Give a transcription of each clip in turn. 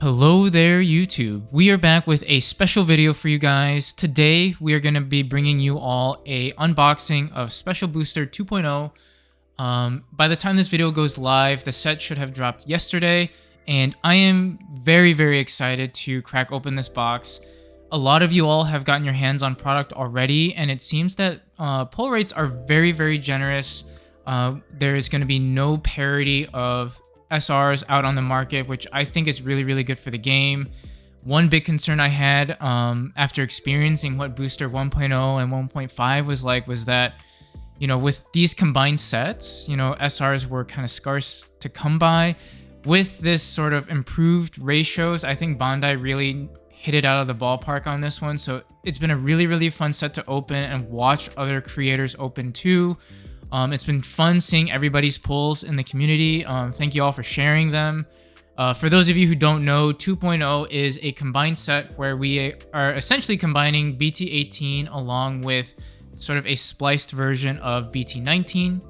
Hello there, YouTube. We are back with a special video for you guys. Today, we are going to be bringing you all a unboxing of Special Booster 2.0. By the time this video goes live, the set should have dropped yesterday, and I am very excited to crack open this box. A lot of you all have gotten your hands on product already, and it seems that pull rates are very generous. There is going to be no parity of SRs out on the market, which I think is really good for the game. One big concern I had after experiencing what Booster 1.0 and 1.5 was like was that, you know, with these combined sets, you know, SRs were kind of scarce to come by. With this sort of improved ratios, I think Bandai really hit it out of the ballpark on this one. So it's been a really fun set to open and watch other creators open too. It's been fun seeing everybody's pulls in the community. Thank you all for sharing them. For those of you who don't know, 2.0 is a combined set where we are essentially combining BT18 along with sort of a spliced version of BT19.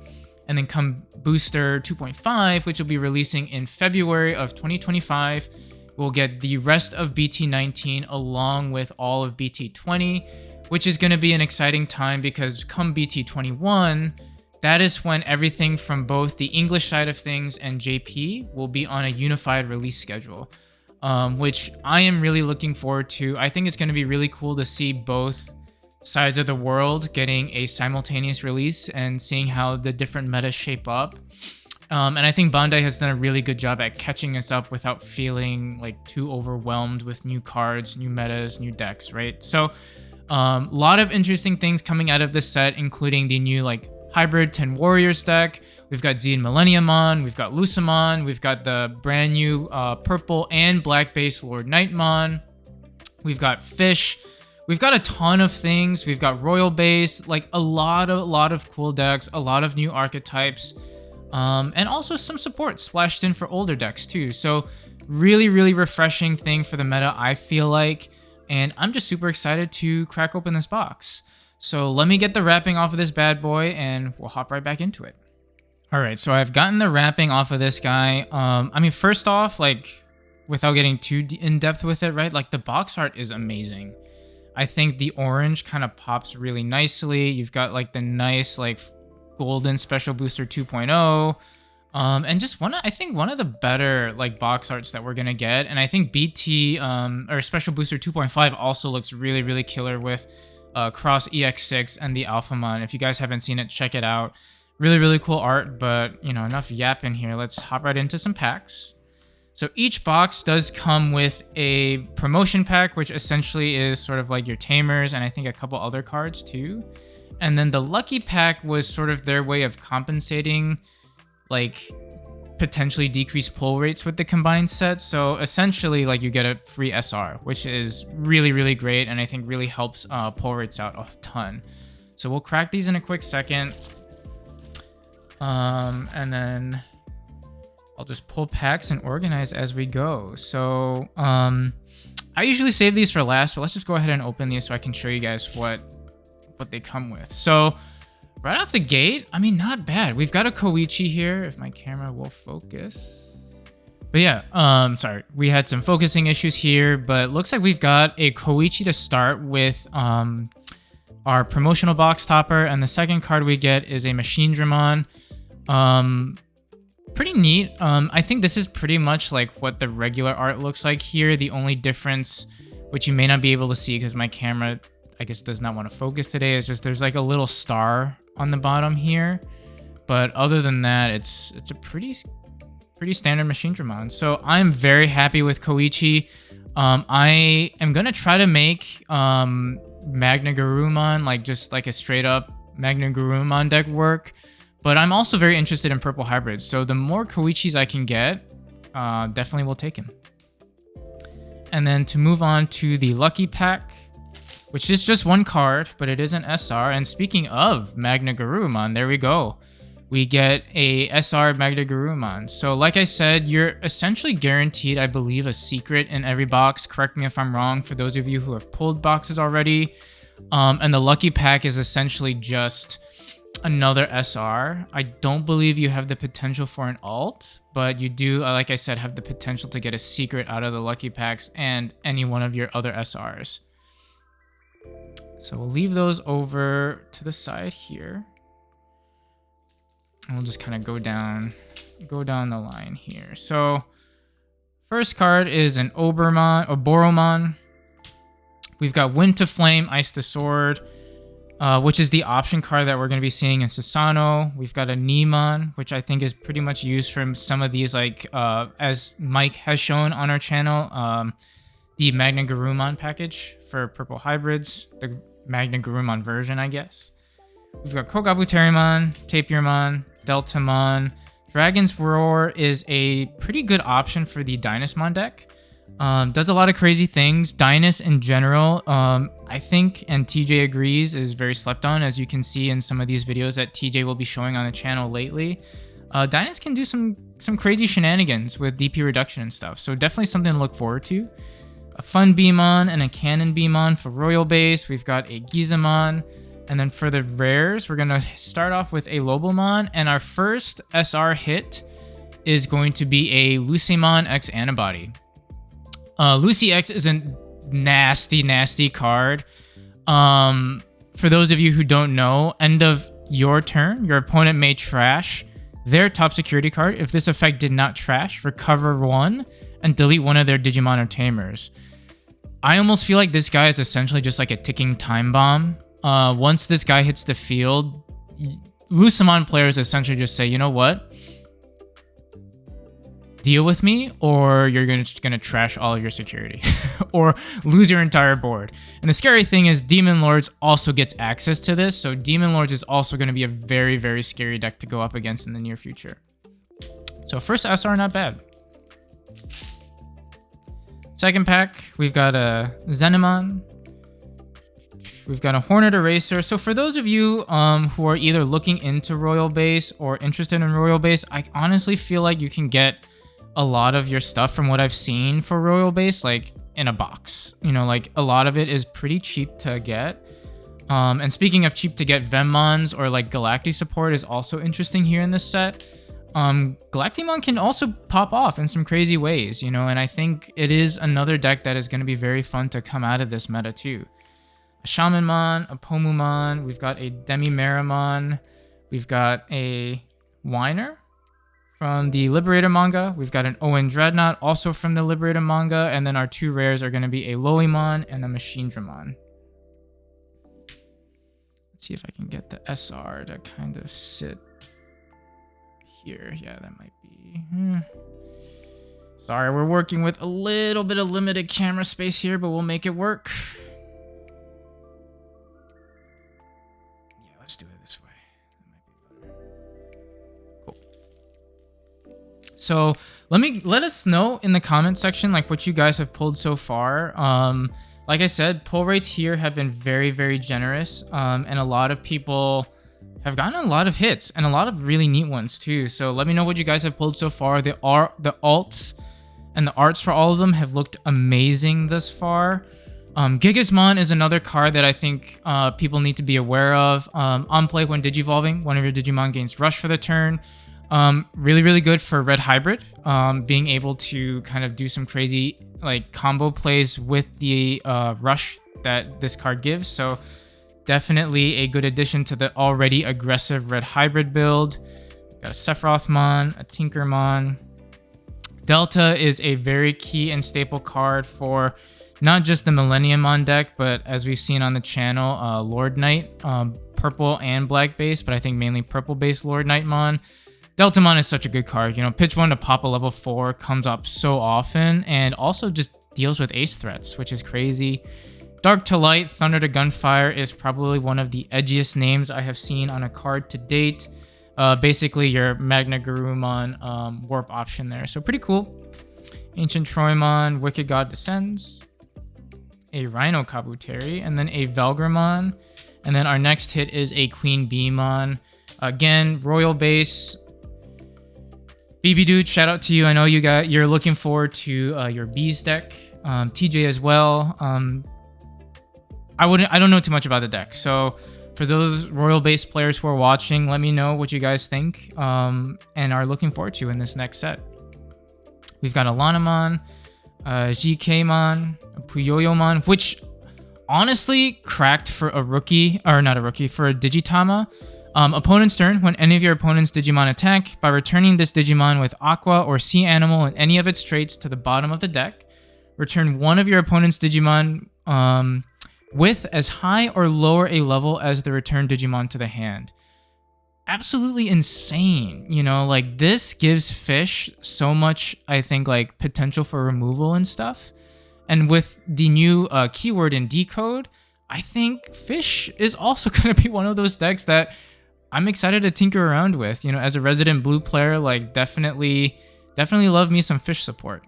And then come Booster 2.5, which will be releasing in February of 2025. We'll get the rest of BT19 along with all of BT20, which is going to be an exciting time because come BT21, that is when everything from both the English side of things and JP will be on a unified release schedule, which I am really looking forward to. I think it's going to be really cool to see both sides of the world getting a simultaneous release and seeing how the different metas shape up. And I think Bandai has done a really good job at catching us up without feeling like too overwhelmed with new cards, new metas, new decks, right? So a lot of interesting things coming out of this set, including the new like Hybrid 10 Warriors deck. We've got Z and Millenniumon, we've got Lucamon, we've got the brand new purple and black base Lord Knightmon. We've got Fish. We've got a ton of things. We've got Royal Base, like a lot of cool decks, a lot of new archetypes, and also some support splashed in for older decks too. So really refreshing thing for the meta, I feel like, and I'm just super excited to crack open this box. So let me get the wrapping off of this bad boy and we'll hop right back into it. All right, so I've gotten the wrapping off of this guy. I mean, first off, like without getting too in depth with it, right? Like the box art is amazing. I think the orange kind of pops really nicely. You've got like the nice like golden Special Booster 2.0. And just I think one of the better like box arts that we're gonna get. And I think BT or Special Booster 2.5 also looks really killer with Cross EX6 and the Alphamon. If you guys haven't seen it, check it out. Really cool art, but you know, enough yap in here. Let's hop right into some packs. So each box does come with a promotion pack, which essentially is sort of like your tamers and I think a couple other cards too. And then the lucky pack was sort of their way of compensating like potentially decreased pull rates with the combined set. So essentially like you get a free SR, which is really great and I think really helps pull rates out a ton. So we'll crack these in a quick second. And then I'll just pull packs and organize as we go. So I usually save these for last, but let's just go ahead and open these so I can show you guys what they come with. So right off the gate, I mean, not bad. We've got a Koichi here, if my camera will focus. But yeah, sorry, we had some focusing issues here, but looks like we've got a Koichi to start with our promotional box topper, and the second card we get is a Machinedramon. Pretty neat. I think this is pretty much like what the regular art looks like here. The only difference, which you may not be able to see because my camera, I guess, does not want to focus today, is just there's like a little star on the bottom here. But other than that, it's a pretty standard Machinedramon. So I'm very happy with Koichi. I am gonna try to make Magna Garurumon like just like a straight up Magna Garurumon deck work. But I'm also very interested in purple hybrids, so the more Koichis I can get, definitely will take him. And then to move on to the lucky pack, which is just one card, but it is an SR. And speaking of Magna Garurumon, there we go. We get a SR Magna Garurumon. So like I said, you're essentially guaranteed, I believe, a secret in every box. Correct me if I'm wrong for those of you who have pulled boxes already. And the lucky pack is essentially just another SR. I don't believe you have the potential for an alt, but you do, like I said, have the potential to get a secret out of the lucky packs and any one of your other SRs. So we'll leave those over to the side here. And we'll just kind of go down the line here. So first card is an Obermon or Boromon. We've got Wind to Flame, Ice to Sword, which is the option card that we're going to be seeing in Susano. We've got a Neemon, which I think is pretty much used from some of these, like, as Mike has shown on our channel, the Magna Garurumon package for purple hybrids, the Magna Garurumon version, I guess. We've got Kogabuterimon, Tapirmon, Deltamon. Dragon's Roar is a pretty good option for the Dynasmon deck. Does a lot of crazy things. Dynas in general, I think, and TJ agrees, is very slept on, as you can see in some of these videos that TJ will be showing on the channel lately. Dynas can do some crazy shenanigans with DP reduction and stuff, so definitely something to look forward to. A Fun Beamon and a Cannon Beamon for Royal Base. We've got a Gizamon. And then for the rares, we're going to start off with a Lobomon, and our first SR hit is going to be a Lucemon X Antibody. Lucy X is a nasty card. For those of you who don't know, end of your turn, your opponent may trash their top security card. If this effect did not trash, recover one and delete one of their Digimon or Tamers. I almost feel like this guy is essentially just like a ticking time bomb. Once this guy hits the field, Lucemon players essentially just say, you know what? Deal with me, or you're just gonna trash all of your security or lose your entire board. And the scary thing is Demon Lords also gets access to this, so Demon Lords is also going to be a very, very scary deck to go up against in the near future. So first SR, not bad. Second pack, we've got a Zenemon. We've got a Hornet Eraser. So for those of you who are either looking into Royal Base or interested in Royal Base, I honestly feel like you can get a lot of your stuff from what I've seen for Royal Base, like in a box. You know, like a lot of it is pretty cheap to get. And speaking of cheap to get, Venmons or like Galacti support is also interesting here in this set. Galactimon can also pop off in some crazy ways, you know, and I think it is another deck that is going to be very fun to come out of this meta too. A Shamanmon, a Pomumon, we've got a Demimeramon, we've got a Whiner from the Liberator manga, we've got an Owen Dreadnought also from the Liberator manga, and then our two rares are going to be a Loimon and a Machinedramon. Let's see if I can get the SR to kind of sit here. Yeah, that might be... Sorry, we're working with a little bit of limited camera space here, but we'll make it work. Yeah, let's do it this way. That might be better. Cool. So let us know in the comment section like what you guys have pulled so far. Like I said, pull rates here have been very, very generous, and a lot of people have gotten a lot of hits and a lot of really neat ones too. So let me know what you guys have pulled so far. The alts and the arts for all of them have looked amazing thus far. Gigasmon is another card that I think people need to be aware of. On play when Digivolving, one of your Digimon gains Rush for the turn. Really, really good for Red Hybrid. Being able to kind of do some crazy like combo plays with the Rush that this card gives. So definitely a good addition to the already aggressive Red Hybrid build. Got a Sephirothmon, a Tinkermon. Delta is a very key and staple card for not just the Millenniummon deck, but as we've seen on the channel, Lord Knight, purple and black base, but I think mainly purple base Lord Knightmon. Deltamon is such a good card. You know, pitch 1 to pop a level 4 comes up so often, and also just deals with ace threats, which is crazy. Dark to Light, Thunder to Gunfire is probably one of the edgiest names I have seen on a card to date. Basically your Magna Garurumon warp option there. So pretty cool. Ancient Troymon, Wicked God Descends. A Rhino Kabuteri, and then a Velgramon. And then our next hit is a Queen Beemon. Again, Royal Base. BB Dude, shout out to you. I know you're looking forward to your Bees deck. TJ as well. I don't know too much about the deck. So for those Royal Base players who are watching, let me know what you guys think and are looking forward to in this next set. We've got a Lanamon, GK-mon, a Puyoyo-mon, which honestly cracked for a rookie, or not a rookie, for a Digitama. Opponent's turn. When any of your opponent's Digimon attack, by returning this Digimon with Aqua or Sea Animal and any of its traits to the bottom of the deck, return one of your opponent's Digimon with as high or lower a level as the returned Digimon to the hand. Absolutely insane. You know, like, this gives Fish so much, I think, like, potential for removal and stuff. And with the new keyword in Decode, I think Fish is also going to be one of those decks that I'm excited to tinker around with. You know, as a resident blue player, like, definitely love me some Fish support.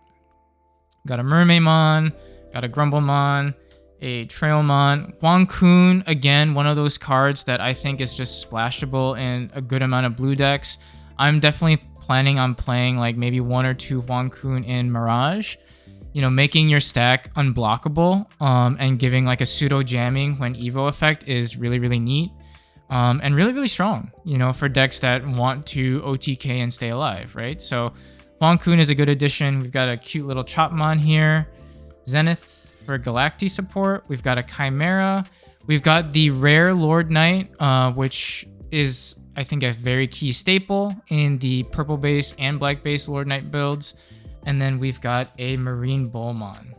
Got a Mermaidmon, got a Grumblemon, a Trailmon. Huang Kun, again, one of those cards that I think is just splashable in a good amount of blue decks. I'm definitely planning on playing like maybe 1 or 2 Huang Kun in Mirage. You know, making your stack unblockable and giving like a pseudo jamming when Evo effect is really, really neat. And really, really strong, you know, for decks that want to OTK and stay alive, right? So Huang Kun is a good addition. We've got a cute little Chopmon here. Zenith for Galacti support. We've got a Chimera. We've got the rare Lord Knight, which is, I think, a very key staple in the purple base and black base Lord Knight builds. And then we've got a Marine Bullmon.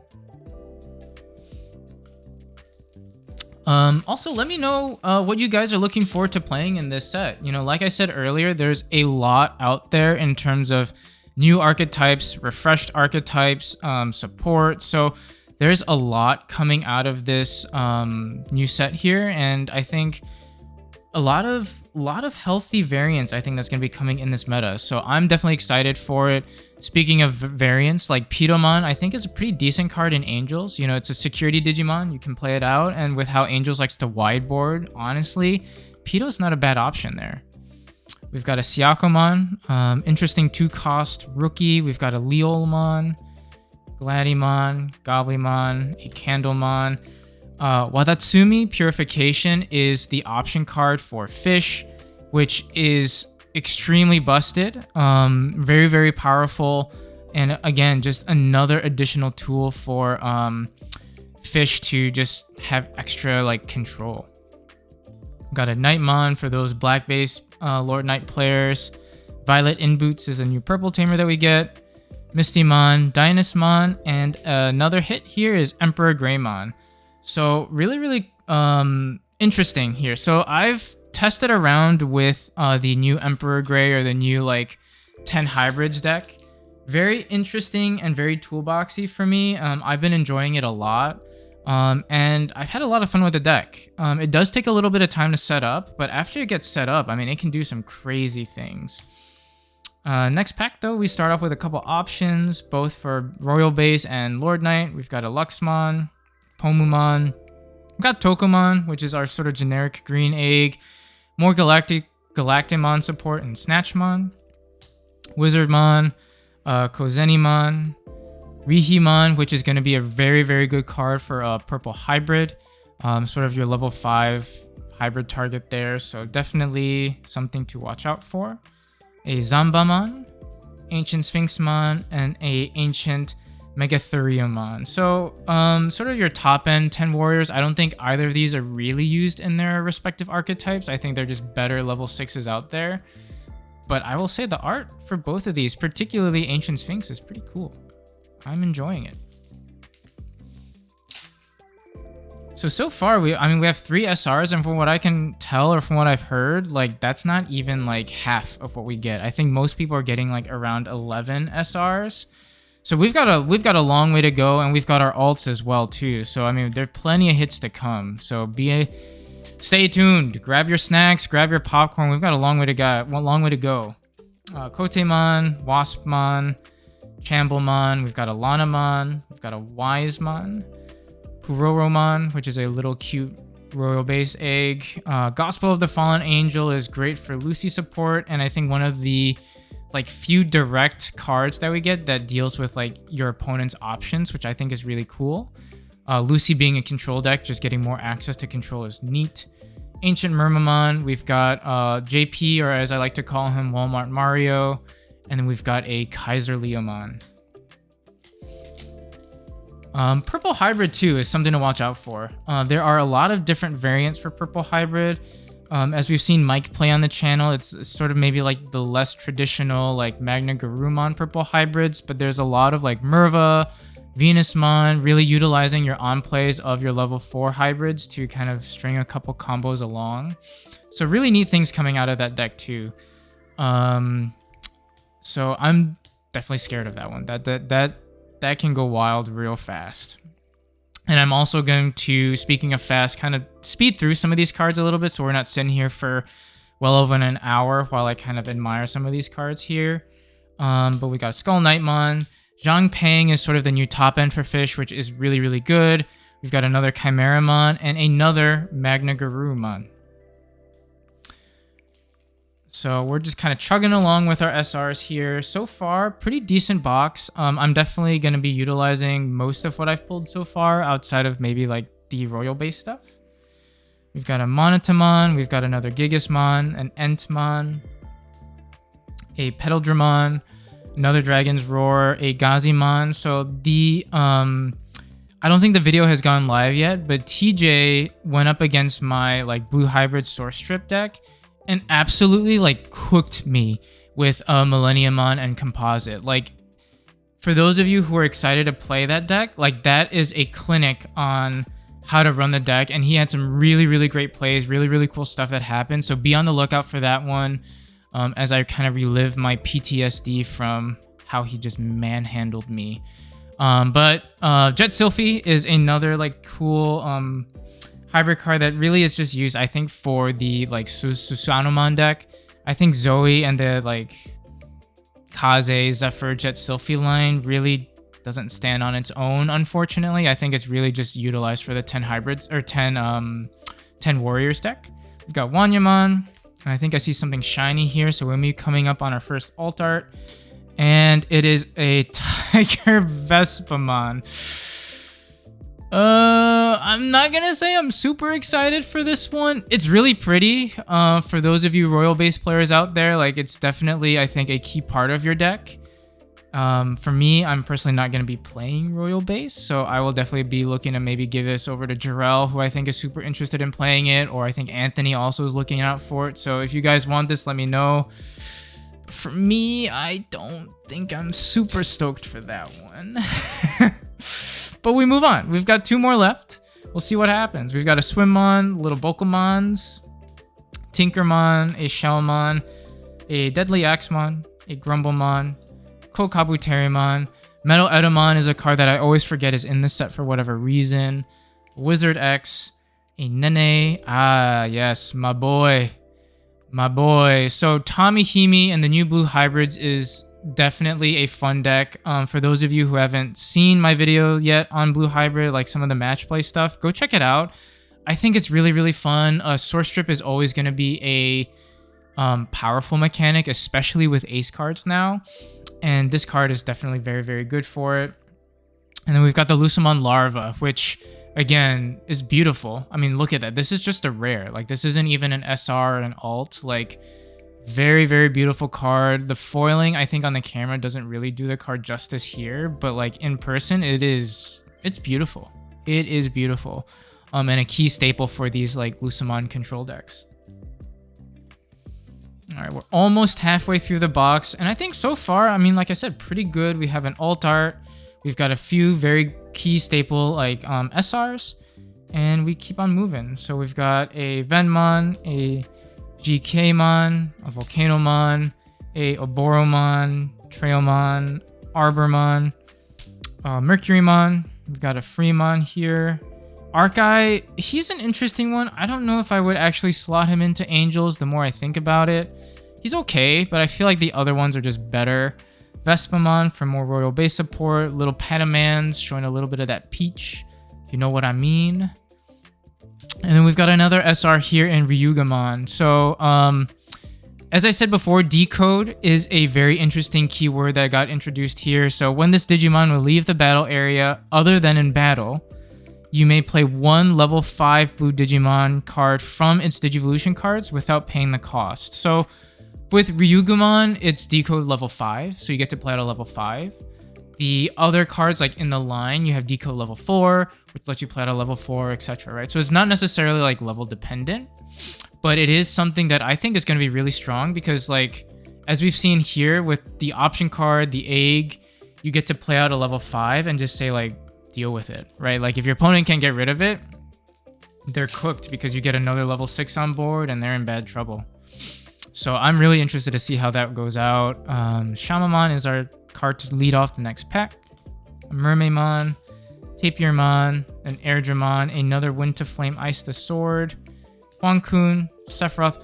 Also, let me know what you guys are looking forward to playing in this set. You know, like I said earlier, there's a lot out there in terms of new archetypes, refreshed archetypes, support. So there's a lot coming out of this new set here, and I think a lot of healthy variants, I think, that's going to be coming in this meta. So I'm definitely excited for it. Speaking of variants, like Pidomon, I think is a pretty decent card in Angels. You know, it's a security Digimon. You can play it out, and with how Angels likes to wideboard, honestly, Pido's not a bad option there. We've got a Syakomon, interesting 2-cost rookie. We've got a Leolmon, Gladymon, Goblymon, a Candlemon. Watatsumi Purification is the option card for Fish, which is extremely busted, very, very powerful, and again, just another additional tool for Fish to just have extra like control. Got a Nightmon for those black base Lord Knight players. Violet Inboots is a new purple tamer that we get. Mistymon, Dynasmon, and another hit here is Emperor Greymon. So really, really interesting here. So I've tested around with the new Emperor Grey, or the new like 10 hybrids deck. Very interesting and very toolboxy for me. I've been enjoying it a lot. And I've had a lot of fun with the deck. It does take a little bit of time to set up, but after it gets set up, I mean, it can do some crazy things. Next pack, though, we start off with a couple options, both for Royal Base and Lord Knight. We've got a Luxmon, Pomumon. We've got Tokomon, which is our sort of generic green egg. More Galactimon support and Snatchmon. Wizardmon, Kozenimon, Rihimon, which is going to be a very, very good card for a purple hybrid. Sort of your level 5 hybrid target there. So definitely something to watch out for. A Zambamon, Ancient Sphinxmon, and a Ancient Megatheriumon. So sort of your top end 10 warriors. I don't think either of these are really used in their respective archetypes. I think they're just better level 6s out there. But I will say the art for both of these, particularly Ancient Sphinx, is pretty cool. I'm enjoying it. So far, we have 3 SRs, and from what I can tell, or from what I've heard, like, that's not even like half of what we get. I think most people are getting like around 11 SRs. So we've got a long way to go, and we've got our alts as well too. So I mean, there's plenty of hits to come. So stay tuned. Grab your snacks, grab your popcorn. We've got a long way to go. Kotemon, Waspmon, Chamblemon. We've got a Lanamon. We've got a Wisemon. Puroromon, which is a little cute Royal Base egg. Gospel of the Fallen Angel is great for Lucy support, and I think one of the like few direct cards that we get that deals with like your opponent's options, which I think is really cool. Lucy being a control deck, just getting more access to control is neat. Ancient Murmamon. We've got JP, or as I like to call him, Walmart Mario. And then we've got a Kaiser Leomon. Purple Hybrid too is something to watch out for. There are a lot of different variants for Purple Hybrid. As we've seen Mike play on the channel, it's sort of maybe like the less traditional like Magna Garurumon Purple Hybrids, but there's a lot of like Merva, Venusmon, really utilizing your on plays of your level 4 hybrids to kind of string a couple combos along. So really neat things coming out of that deck too. So I'm definitely scared of that one. That can go wild real fast. And I'm also going to, speaking of fast, kind of speed through some of these cards a little bit so we're not sitting here for well over an hour while I kind of admire some of these cards here. But we got Skull Knightmon. Zhang Pang is sort of the new top end for fish, which is really, really good. We've got another Chimeramon and another Magna Garurumon. So we're just kind of chugging along with our SRs here. So far, pretty decent box. I'm definitely going to be utilizing most of what I've pulled so far outside of maybe like the Royal base stuff. We've got a Monotamon. We've got another Gigasmon, an Entmon, a Petal-Dramon, another Dragon's Roar, a Gazimon. So the... I don't think the video has gone live yet, but TJ went up against my like Blue Hybrid Source Strip deck and absolutely like cooked me with Millenniumon and Composite. Like, for those of you who are excited to play that deck, like that is a clinic on how to run the deck, and he had some really, really great plays, really, really cool stuff that happened. So be on the lookout for that one as I kind of relive my PTSD from how he just manhandled me. But Jet Sylphie is another like cool hybrid card that really is just used, I think, for the like Susanomon deck. I think Zoe and the like Kaze, Zephyr, Jet Sylphie line really doesn't stand on its own, unfortunately. I think it's really just utilized for the 10 hybrids or 10 warriors deck. We've got Wanyamon, and I think I see something shiny here, so we'll be coming up on our first alt art. And it is a Tiger Vespamon. I'm not gonna say I'm super excited for this one. It's really pretty. For those of you Royal base players out there, like it's definitely, I think, a key part of your deck. For me, I'm personally not gonna be playing Royal base, so I will definitely be looking to maybe give this over to Jarrell, who I think is super interested in playing it, or I think Anthony also is looking out for it. So if you guys want this, let me know. For me, I don't think I'm super stoked for that one. But we move on. We've got 2 more left. We'll see what happens. We've got a Swimmon, little Bokomons, Tinkermon, a Shellmon, a Deadly Axemon, a Grumblemon, Kokabuterimon. Metal Edamon is a card that I always forget is in this set for whatever reason. Wizard X, a Nene. Ah, yes, my boy. My boy. So Tommy Himi and the new Blue Hybrids is definitely a fun deck. For those of you who haven't seen my video yet on Blue Hybrid, like some of the match play stuff, go check it out. I think it's really, really fun. Source Strip is always going to be a powerful mechanic, especially with ace cards now. And this card is definitely very, very good for it. And then we've got the Lucemon Larva, which again is beautiful. I mean, look at that. This is just a rare. Like, this isn't even an SR or an alt. Like, very, very beautiful card. The foiling, I think, on the camera doesn't really do the card justice here, but like in person, it's beautiful. It is beautiful. And a key staple for these like Lucemon control decks. All right, we're almost halfway through the box, and I think so far, I mean, like I said, pretty good. We have an alt art. We've got a few very key staple like SRs, and we keep on moving. So we've got a Venmon, a GKmon, a Volcanomon, a Oboromon, Trailmon, Arbormon, Mercurymon. We've got a Freemon here. Arceye, he's an interesting one. I don't know if I would actually slot him into Angels the more I think about it. He's okay, but I feel like the other ones are just better. Vespamon for more Royal base support. Little Panamans showing a little bit of that peach, if you know what I mean. And then we've got another SR here in Ryugamon. So, as I said before, decode is a very interesting keyword that got introduced here. So when this Digimon will leave the battle area, other than in battle, you may play one level 5 blue Digimon card from its Digivolution cards without paying the cost. So with Ryugumon, it's decode level 5, so you get to play at a level 5. The other cards, like in the line, you have decode level 4, which lets you play at a level 4, etc. Right? So it's not necessarily like level dependent, but it is something that I think is going to be really strong because, like, as we've seen here with the option card, the egg, you get to play out a level 5 and just say, like, deal with it, right? Like, if your opponent can't get rid of it, they're cooked because you get another level 6 on board and they're in bad trouble. So I'm really interested to see how that goes out. Shamamon is our card to lead off the next pack. A Mermaidmon, Tapirmon, an Airdramon, another Wind to Flame Ice the Sword, Huangkun, Sephiroth.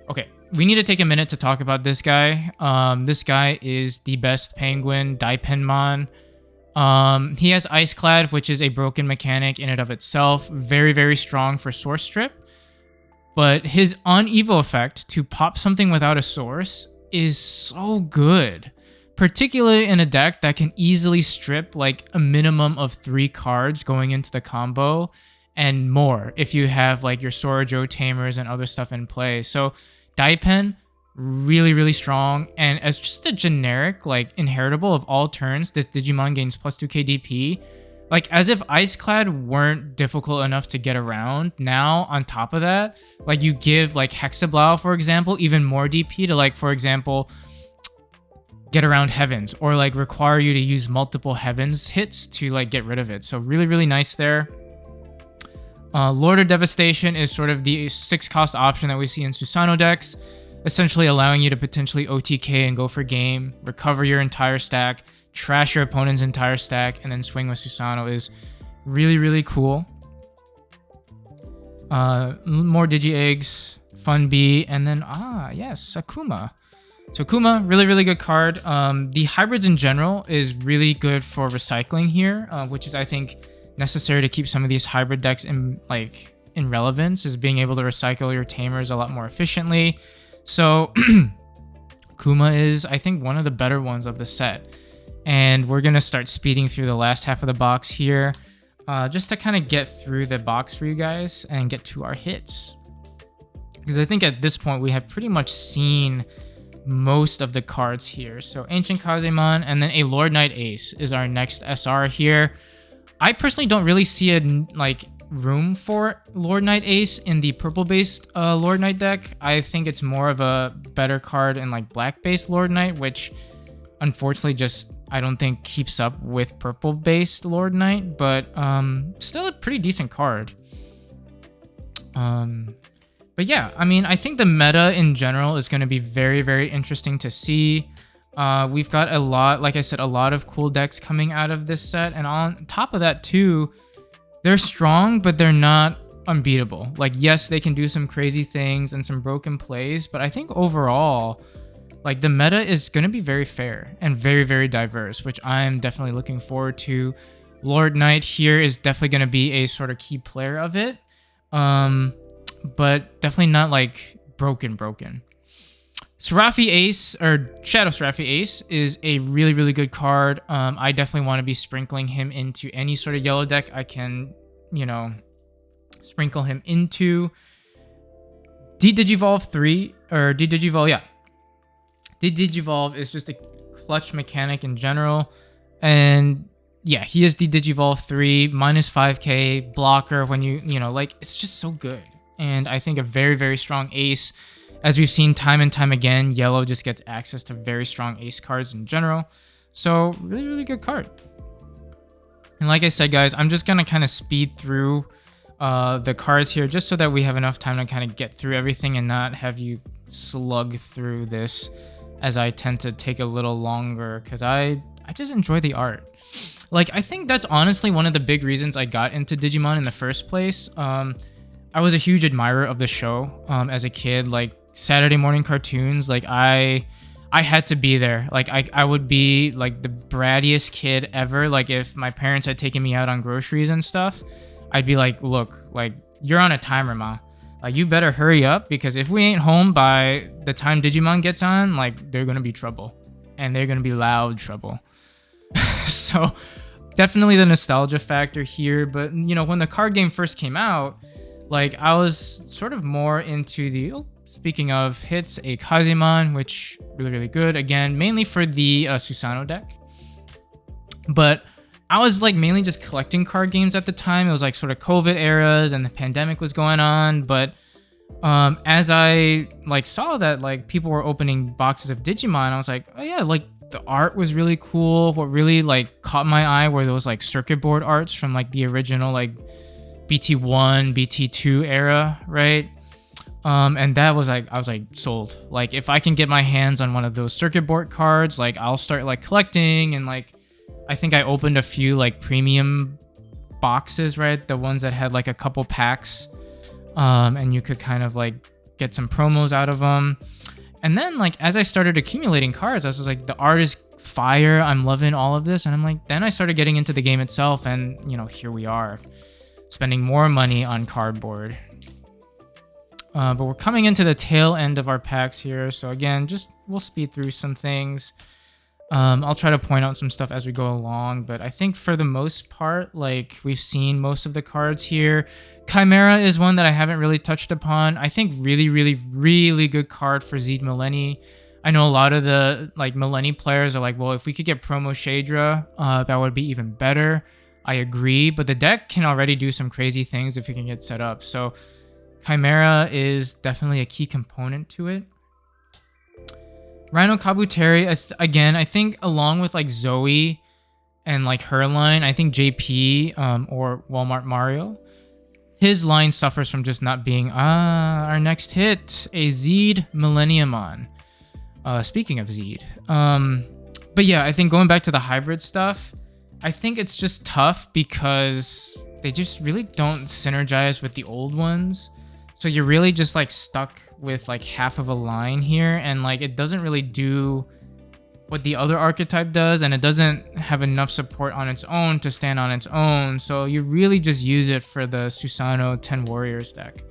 Okay, we need to take a minute to talk about this guy. This guy is the best penguin, Daipenmon. He has Ice Clad, which is a broken mechanic in and of itself. Very, very strong for Source Strip. But his on-evo effect to pop something without a source is so good. Particularly in a deck that can easily strip like a minimum of 3 cards going into the combo and more if you have like your Sora-Jo Tamers and other stuff in play. So Daipen, really, really strong. And as just a generic, like, inheritable of all turns, this Digimon gains plus 2 KDP. Like, as if Ice Clad weren't difficult enough to get around, now, on top of that, like, you give, like, Hexablow, for example, even more DP to, like, for example, get around Heavens, or, like, require you to use multiple Heavens hits to, like, get rid of it. So, really, really nice there. Lord of Devastation is sort of the 6-cost option that we see in Susanoo decks, essentially allowing you to potentially OTK and go for game, recover your entire stack, trash your opponent's entire stack, and then swing with Susanoo is really, really cool. More Digi-Eggs, Fun Bee, and then, yes, Akuma. So Akuma, really, really good card. The hybrids in general is really good for recycling here, which is, I think, necessary to keep some of these hybrid decks in relevance, is being able to recycle your tamers a lot more efficiently. So Akuma is, I think, one of the better ones of the set. And we're going to start speeding through the last half of the box here, just to kind of get through the box for you guys and get to our hits. Because I think at this point we have pretty much seen most of the cards here. So Ancient Kazemon, and then a Lord Knight Ace is our next SR here. I personally don't really see a room for Lord Knight Ace in the purple-based Lord Knight deck. I think it's more of a better card in like black-based Lord Knight, which unfortunately just I don't think keeps up with purple-based Lord Knight, but still a pretty decent card. But yeah, I mean, I think the meta in general is going to be very, very interesting to see. We've got a lot, like I said, a lot of cool decks coming out of this set. And on top of that too, they're strong, but they're not unbeatable. Like, yes, they can do some crazy things and some broken plays, but I think overall, like, the meta is going to be very fair and very, very diverse, which I'm definitely looking forward to. Lord Knight here is definitely going to be a sort of key player of it. But definitely not like broken. Seraphi Ace, or Shadow Seraphi Ace, is a really, really good card. I definitely want to be sprinkling him into any sort of yellow deck I can, sprinkle him into. D-Digivolve 3, or D-Digivolve, yeah. D-Digivolve is just a clutch mechanic in general. And yeah, he is D-Digivolve 3, minus 5k, blocker when it's just so good. And I think a very, very strong ace. As we've seen time and time again, yellow just gets access to very strong ace cards in general. So, really, really good card. And like I said, guys, I'm just going to kind of speed through the cards here just so that we have enough time to kind of get through everything and not have you slug through this, as I tend to take a little longer because I just enjoy the art. Like, I think that's honestly one of the big reasons I got into Digimon in the first place. I was a huge admirer of the show as a kid. Like, Saturday morning cartoons, like I had to be there. Like, I would be like the brattiest kid ever. Like, if my parents had taken me out on groceries and stuff, I'd be like, look, like, you're on a timer, ma. Like, you better hurry up, because if we ain't home by the time Digimon gets on, like, they're gonna be trouble, and they're gonna be loud trouble. So definitely the nostalgia factor here. But you know, when the card game first came out, like I was sort of more into the speaking of hits, a Kazimon, which really good, again mainly for the Susanoo deck. But I was like mainly just collecting card games at the time. It was like sort of COVID eras and the pandemic was going on. But as I like saw that like people were opening boxes of Digimon, I was like, oh yeah, like the art was really cool. What really like caught my eye were those like circuit board arts from like the original like BT1, BT2 era, right? And that was like, I was like sold. Like if I can get my hands on one of those circuit board cards, like I'll start like collecting. And like I think I opened a few like premium boxes, right? The ones that had like a couple packs, and you could kind of like get some promos out of them. And then like as I started accumulating cards, I was just like, the art is fire. I'm loving all of this. And I'm like, then I started getting into the game itself, and you know, here we are spending more money on cardboard. But we're coming into the tail end of our packs here. So again, just we'll speed through some things. I'll try to point out some stuff as we go along, but I think for the most part, like we've seen most of the cards here. Chimera is one that I haven't really touched upon. I think really good card for Zed Millenni. I know a lot of the like Millenni players are like, well, if we could get promo Shadra, that would be even better. I agree, but the deck can already do some crazy things if you can get set up. So Chimera is definitely a key component to it. Rhino Kabuteru, again, I think along with like Zoe and like her line, I think JP or Walmart Mario, his line suffers from just not being, our next hit, a Zed Millenniumon. Speaking of Zed. But yeah, I think going back to the hybrid stuff, I think it's just tough because they just really don't synergize with the old ones. So you're really just like stuck with like half of a line here, and like it doesn't really do what the other archetype does, and it doesn't have enough support on its own to stand on its own. So you really just use it for the Susanoo 10 Warriors deck.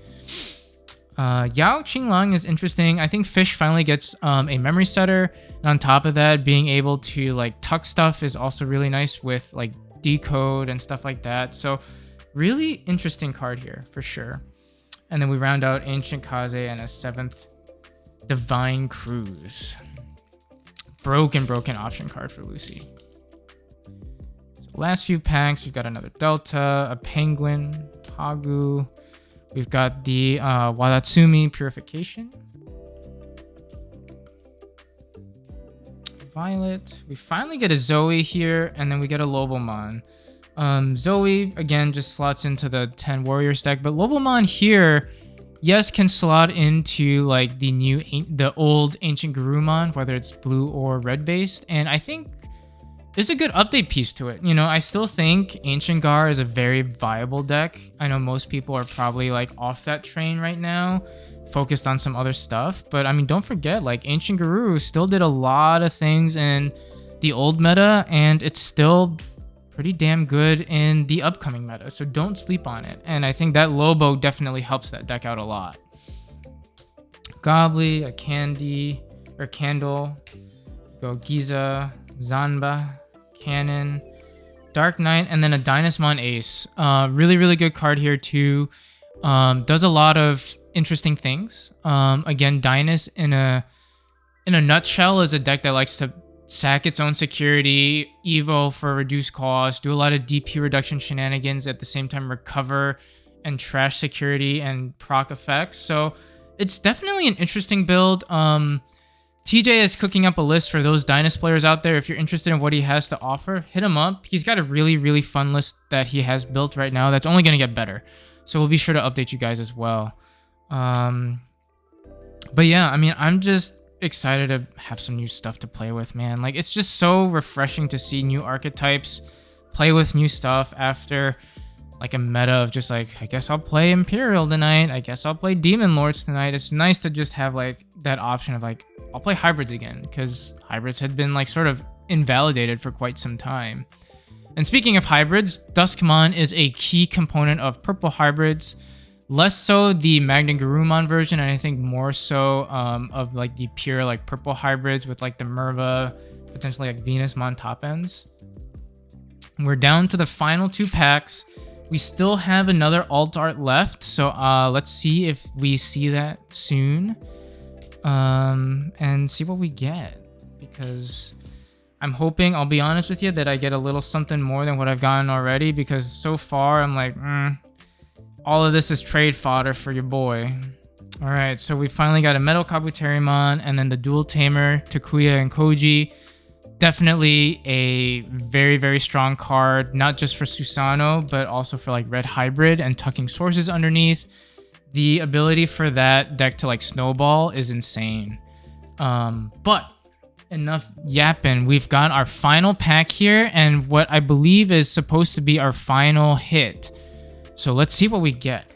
Yao Qinglang is interesting. I think Fish finally gets a memory setter, and on top of that, being able to like tuck stuff is also really nice with like decode and stuff like that. So really interesting card here for sure. And then we round out Ancient Kaze and a 7th Divine Cruise. Broken option card for Lucy. So last few packs, we've got another Delta, a Penguin, Pagu. We've got the Wadatsumi Purification. Violet. We finally get a Zoe here, and then we get a Lobomon. Zoe, again, just slots into the 10 Warriors deck, but Lobomon here, yes, can slot into like the old Ancient Garurumon, whether it's blue or red based, and I think there's a good update piece to it. You know, I still think Ancient Gar is a very viable deck. I know most people are probably like off that train right now, focused on some other stuff, but I mean, don't forget, like Ancient Garuru still did a lot of things in the old meta, and it's still pretty damn good in the upcoming meta, so don't sleep on it. And I think that Lobo definitely helps that deck out a lot. Gobly, a Candy, or Candle, go Giza, Zanba, Cannon, Dark Knight, and then a Dynasmon Ace. Really good card here too. Does a lot of interesting things. Again, Dynas in a nutshell is a deck that likes to sack its own security, evo for reduced cost, do a lot of DP reduction shenanigans, at the same time recover and trash security and proc effects. So it's definitely an interesting build. TJ is cooking up a list for those Dynasty players out there. If you're interested in what he has to offer, hit him up. He's got a really fun list that he has built right now that's only going to get better. So we'll be sure to update you guys as well. But yeah, I mean, I'm just excited to have some new stuff to play with, man. Like, it's just so refreshing to see new archetypes, play with new stuff after like a meta of just like, I guess I'll play Imperial tonight, I guess I'll play Demon Lords tonight. It's nice to just have like that option of like, I'll play hybrids again, because hybrids had been like sort of invalidated for quite some time. And speaking of hybrids, Duskmon is a key component of purple hybrids. Less so the Magna Garurumon version, and I think more so of like the pure like purple hybrids with like the Merva, potentially like Venusmon top ends. We're down to the final 2 packs. We still have another alt art left, so let's see if we see that soon, and see what we get, because I'm hoping, I'll be honest with you, that I get a little something more than what I've gotten already, because so far I'm like, all of this is trade fodder for your boy. All right, so we finally got a Metal Kabuterimon, and then the Dual Tamer, Takuya and Koji. Definitely a very, very strong card, not just for Susano, but also for like Red Hybrid and tucking sources underneath. The ability for that deck to like snowball is insane. But enough yapping. We've got our final pack here, and what I believe is supposed to be our final hit. So let's see what we get.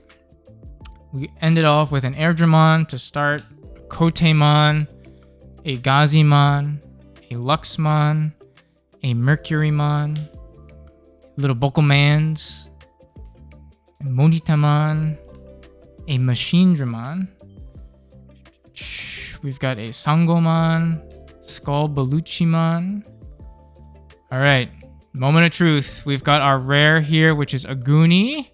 We ended off with an Airdramon to start, a Kotemon, a Gazimon, a Luxmon, a Mercurymon, little Bokomans, a Monitamon, a Machinedramon. We've got a Sangomon, Skull Beluchimon. All right, moment of truth. We've got our rare here, which is Aguni.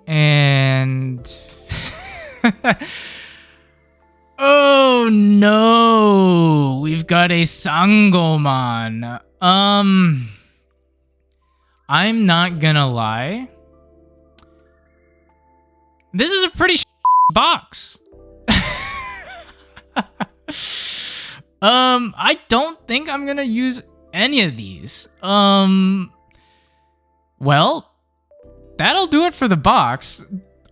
And oh no, we've got a Sangomon. I'm not gonna lie. This is a pretty box. I don't think I'm gonna use any of these. Well, that'll do it for the box.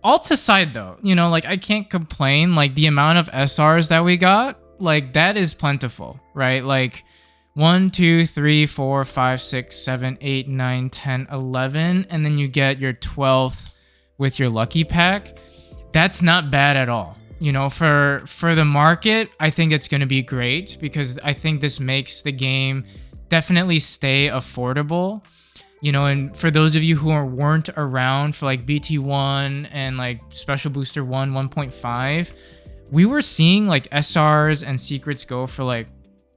Alts aside though, you know, like I can't complain. Like the amount of SRs that we got, like that is plentiful, right? Like 1, 2, 3, 4, 5, 6, 7, 8, 9, 10, 11, and then you get your 12th with your lucky pack. That's not bad at all. You know, for the market, I think it's going to be great, because I think this makes the game definitely stay affordable. You know, and for those of you who weren't around for like BT1 and like Special Booster 1, 1.5, we were seeing like SRs and secrets go for like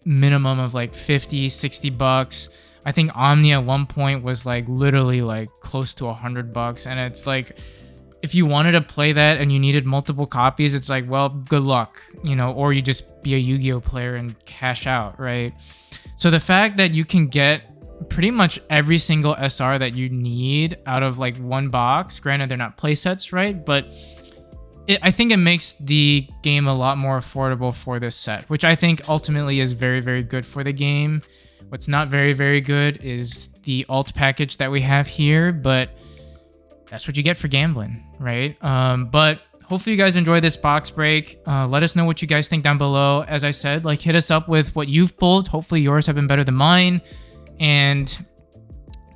minimum of like 50, 60 bucks. I think Omni at one point was like literally like close to $100. And it's like, if you wanted to play that and you needed multiple copies, it's like, well, good luck, you know, or you just be a Yu-Gi-Oh player and cash out, right? So the fact that you can get pretty much every single SR that you need out of like one box, granted they're not playsets, right? But I think it makes the game a lot more affordable for this set, which I think ultimately is very, very good for the game. What's not very, very good is the alt package that we have here, but that's what you get for gambling, right? But hopefully you guys enjoy this box break. Let us know what you guys think down below. As I said, like hit us up with what you've pulled. Hopefully yours have been better than mine. And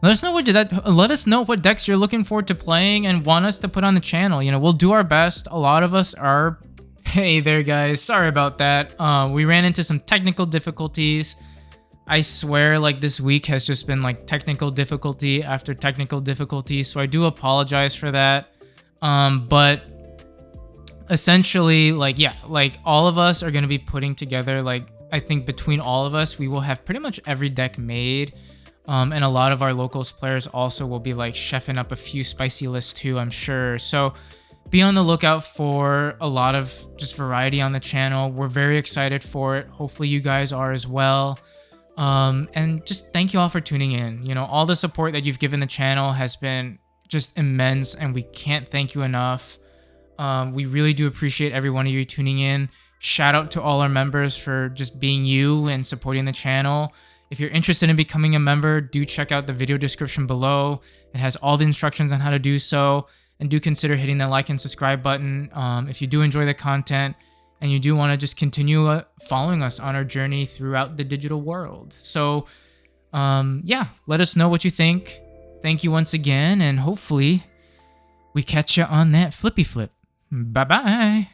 let us know what decks you're looking forward to playing and want us to put on the channel. You know, we'll do our best. A lot of us are... Hey there, guys. Sorry about that. We ran into some technical difficulties. I swear, like, this week has just been, like, technical difficulty after technical difficulty. So I do apologize for that. But essentially, like, yeah, like, all of us are going to be putting together, like, I think between all of us, we will have pretty much every deck made. And a lot of our locals players also will be like chefing up a few spicy lists too, I'm sure. So be on the lookout for a lot of just variety on the channel. We're very excited for it. Hopefully you guys are as well. And just thank you all for tuning in. You know, all the support that you've given the channel has been just immense, and we can't thank you enough. We really do appreciate every one of you tuning in. Shout out to all our members for just being you and supporting the channel. If you're interested in becoming a member, do check out the video description below. It has all the instructions on how to do so. And do consider hitting that like and subscribe button if you do enjoy the content and you do want to just continue following us on our journey throughout the digital world. So, yeah, let us know what you think. Thank you once again, and hopefully we catch you on that flippy flip. Bye-bye.